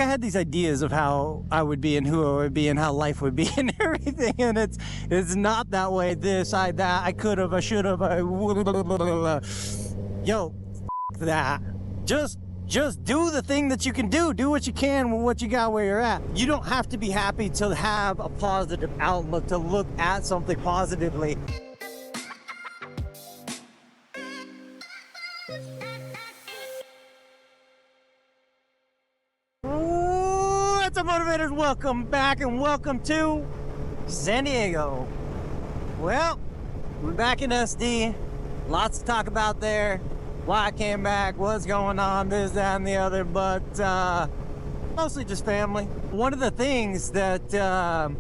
I had these ideas of how I would be and who I would be and how life would be and everything, and it's not that way. This, that, I could have, I should have, yo, that. Just do the thing that you can do. Do what you can with what you got where you're at. You don't have to be happy to have a positive outlook, to look at something positively. What's up, Motivators? Welcome back and welcome to San Diego. Well, we're back in SD. Lots to talk about there. Why I came back, what's going on, this, that, and the other, but mostly just family. One of the things that that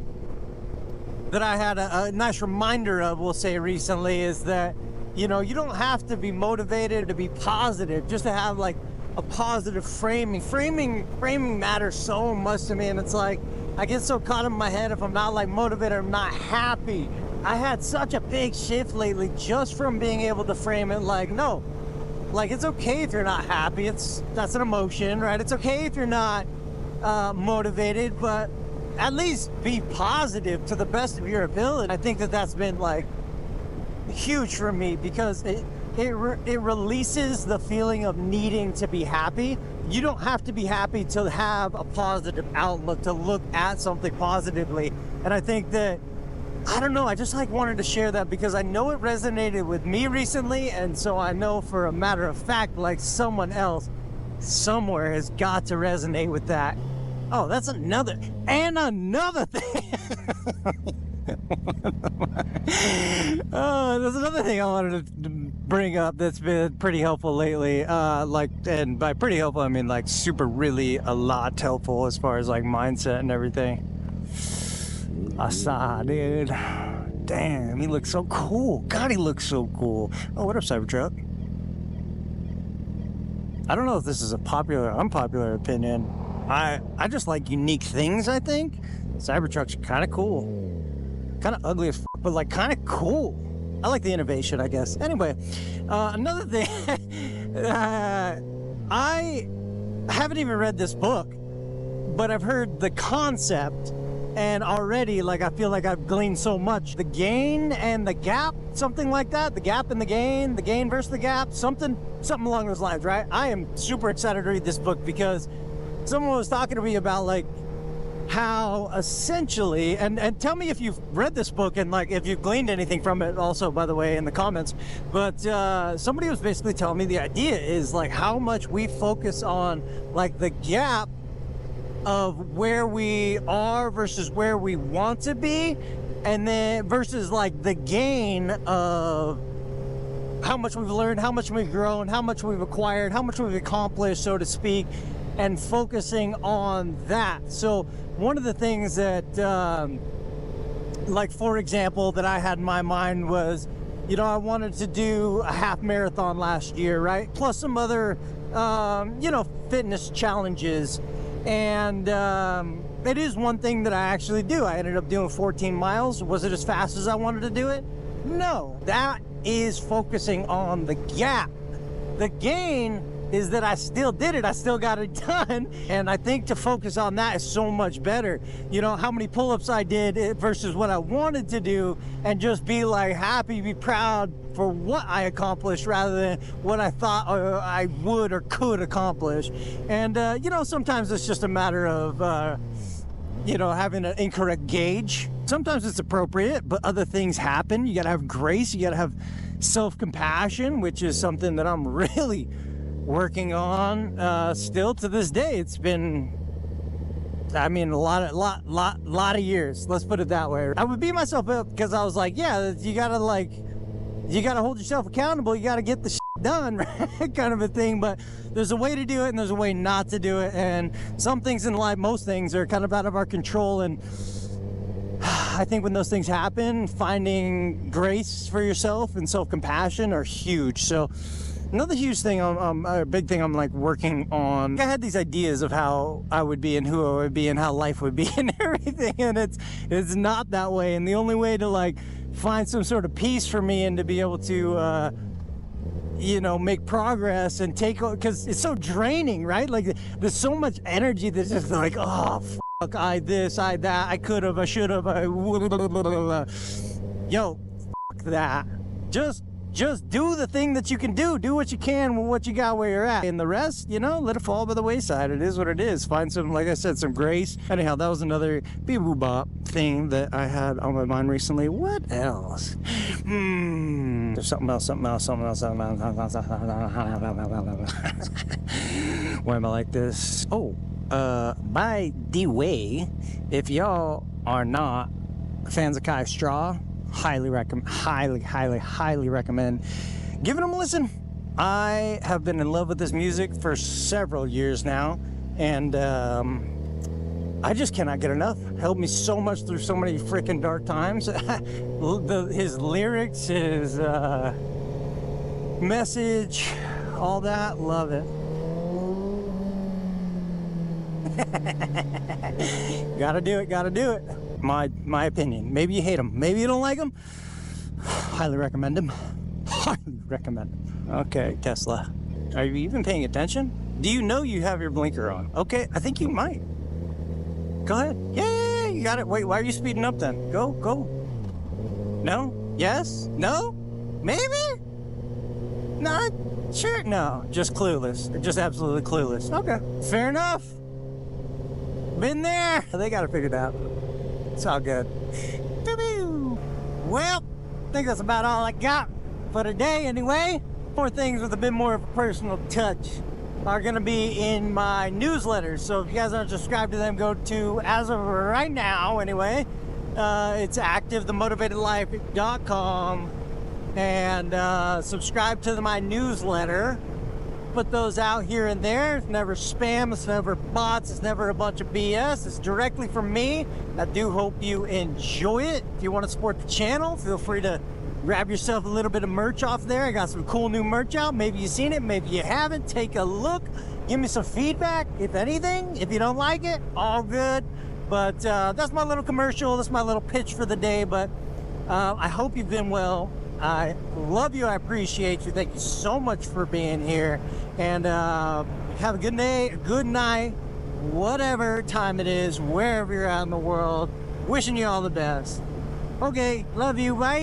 I had a nice reminder of, we'll say recently, is that, you know, you don't have to be motivated to be positive, just to have like a positive framing. Framing matters so much to me, and it's like, I get so caught in my head if I'm not like motivated, I'm not happy. I had such a big shift lately just from being able to frame it like, no, like, it's okay if you're not happy. That's an emotion, right? It's okay if you're not motivated, but at least be positive to the best of your ability. I think that that's been like huge for me, because it releases the feeling of needing to be happy. You don't have to be happy to have a positive outlook, to look at something positively. And I think that, I don't know, I just like wanted to share that because I know it resonated with me recently, and so I know for a matter of fact, like someone else somewhere has got to resonate with that. Oh, that's another thing. Oh, there's another thing I wanted to bring up that's been pretty helpful lately. And by pretty helpful, I mean like super, really a lot helpful as far as like mindset and everything. I saw, dude. Damn, he looks so cool. God, he looks so cool. Oh, what up, Cybertruck? I don't know if this is a popular, unpopular opinion. I just like unique things, I think. Cybertrucks are kind of cool. Kind of ugly as f, but like kind of cool. I like the innovation, I guess. Anyway, another thing. I haven't even read this book, but I've heard the concept. And already, like, I feel like I've gleaned so much. The gain and the gap, something like that. The gap and the gain versus the gap, something along those lines, right? I am super excited to read this book because someone was talking to me about, like, how essentially, and tell me if you've read this book and, like, if you've gleaned anything from it also, by the way, in the comments. But somebody was basically telling me the idea is, like, how much we focus on, like, the gap of where we are versus where we want to be, and then versus like the gain of how much we've learned, how much we've grown, how much we've acquired, how much we've accomplished, so to speak, and focusing on that. So one of the things that like, for example, that I had in my mind was, you know, I wanted to do a half marathon last year, right? Plus some other you know, fitness challenges. And it is one thing that I actually do. I ended up doing 14 miles. Was it as fast as I wanted to do it? No. That is focusing on the gap. The gain is that I still did it. I still got it done. And I think to focus on that is so much better. You know, how many pull-ups I did versus what I wanted to do, and just be like happy, be proud for what I accomplished rather than what I thought I would or could accomplish. And, you know, sometimes it's just a matter of, you know, having an incorrect gauge. Sometimes it's appropriate, but other things happen. You gotta have grace. You gotta have self-compassion, which is something that I'm really working on still to this day. It's been, I mean, a lot of years, let's put it that way. I would beat myself up because I was like, yeah, you gotta hold yourself accountable. You gotta get the shit done, right? Kind of a thing. But there's a way to do it and there's a way not to do it. And some things in life, most things, are kind of out of our control. And I think when those things happen, finding grace for yourself and self-compassion are huge. So another huge thing, a big thing I'm like working on. I had these ideas of how I would be and who I would be and how life would be and everything, and it's not that way. And the only way to like find some sort of peace for me and to be able to you know, make progress and take, because it's so draining, right? Like there's so much energy that's just like, oh fuck, I this, I that, I could have, I should have, yo, fuck that. Just do the thing that you can do. Do what you can with what you got where you're at. And the rest, you know, let it fall by the wayside. It is what it is. Find some, like I said, some grace. Anyhow, that was another bee-boo-bop thing that I had on my mind recently. What else? There's something else. Why am I like this? Oh, by the way, if y'all are not fans of Kai Straw, highly recommend giving them a listen. I have been in love with this music for several years now, and I just cannot get enough. Helped me so much through so many freaking dark times. His lyrics, his message, all that, love it. Gotta do it. My opinion. Maybe you hate him, maybe you don't like him. Highly recommend him. Okay, Tesla, are you even paying attention? Do you know you have your blinker on? Okay, I think you might. Go ahead. Yeah, you got it. Wait, why are you speeding up then? Go. No? Yes? No? Maybe? Not sure? No, just clueless. Just absolutely clueless. Okay, fair enough. Been there. They got it figured out. It's all good. Well, I think that's about all I got for today anyway. More things with a bit more of a personal touch are going to be in my newsletters. So if you guys aren't subscribed to them, go to, as of right now anyway, it's active, themotivatedlife.com, and subscribe to my newsletter. Put those out here and there. It's never spam, it's never bots, it's never a bunch of BS. It's directly from me. I do hope you enjoy it. If you want to support the channel, feel free to grab yourself a little bit of merch off there. I got some cool new merch out. Maybe you've seen it, maybe you haven't. Take a look, give me some feedback, if anything. If you don't like it, all good. But that's my little commercial, that's my little pitch for the day. But I hope you've been well. I love you, I appreciate you. Thank you so much for being here. And have a good day, a good night, whatever time it is, wherever you're at in the world. Wishing you all the best. Okay, love you, bye.